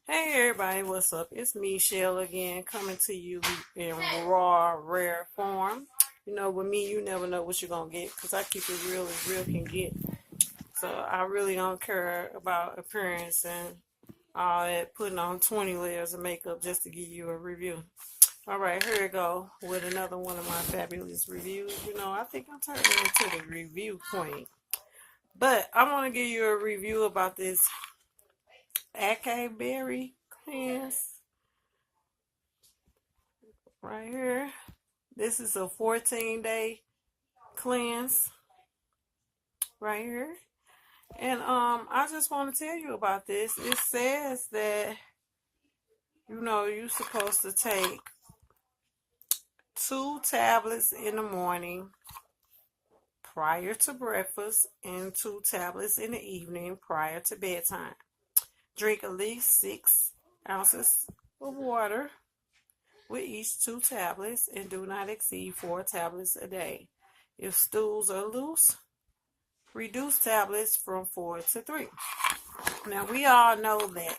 Hey everybody, what's up? It's me, Shell, again, coming to you in raw, rare form. You know, with me, you never know what you're going to get because I keep it real as real can get. So I really don't care about appearance and all that, putting on 20 layers of makeup just to give you a review. All right, here we go with another one of my fabulous reviews. You know, I think I'm turning into the review queen. But I want to give you a review about this Acai berry cleanse right here. This is a 14-day cleanse right here. And I just want to tell you about this. It says that, you know, you're supposed to take 2 tablets in the morning prior to breakfast and 2 tablets in the evening prior to bedtime. Drink at least 6 ounces of water with each 2 tablets and do not exceed 4 tablets a day. If stools are loose, reduce tablets from 4 to 3. Now, we all know that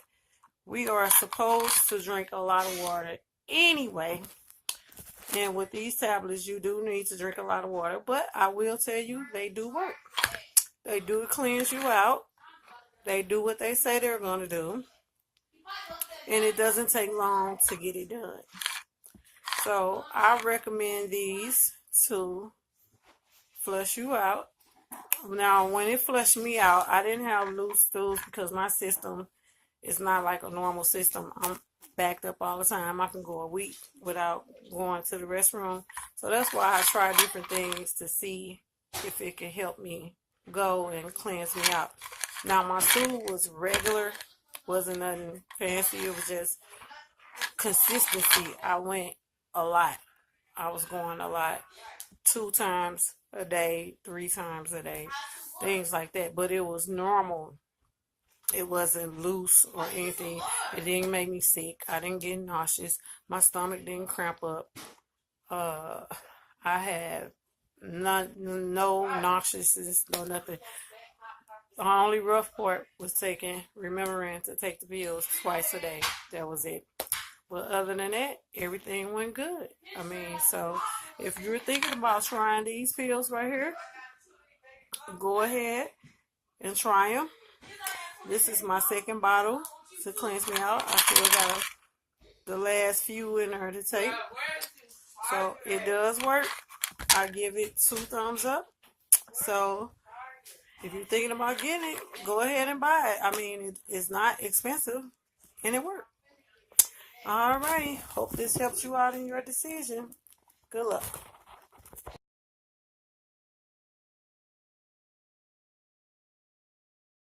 we are supposed to drink a lot of water anyway. And with these tablets, you do need to drink a lot of water. But I will tell you, they do work. They do cleanse you out. They do what they say they're going to do. And it doesn't take long to get it done. So I recommend these to flush you out. Now, when it flushed me out, I didn't have loose stools because my system is not like a normal system. I'm backed up all the time. I can go a week without going to the restroom. So that's why I try different things to see if it can help me go and cleanse me out. Now, my stool was regular. Wasn't nothing fancy. It was just consistency. I went a lot. I was going a lot. 2 times a day, 3 times a day, things like that. But it was normal. It wasn't loose or anything. It didn't make me sick. I didn't get nauseous. My stomach didn't cramp up. I had no nauseousness, no nothing. The only rough part was remembering to take the pills twice a day. That was it. But other than that, everything went good. I mean, so if you're thinking about trying these pills right here, go ahead and try them. This is my second bottle to cleanse me out. I still got the last few in there to take. So it does work. I give it 2 thumbs up. So if you're thinking about getting it, go ahead and buy it. I mean, it's not expensive and it works. Alrighty. Hope this helps you out in your decision. Good luck.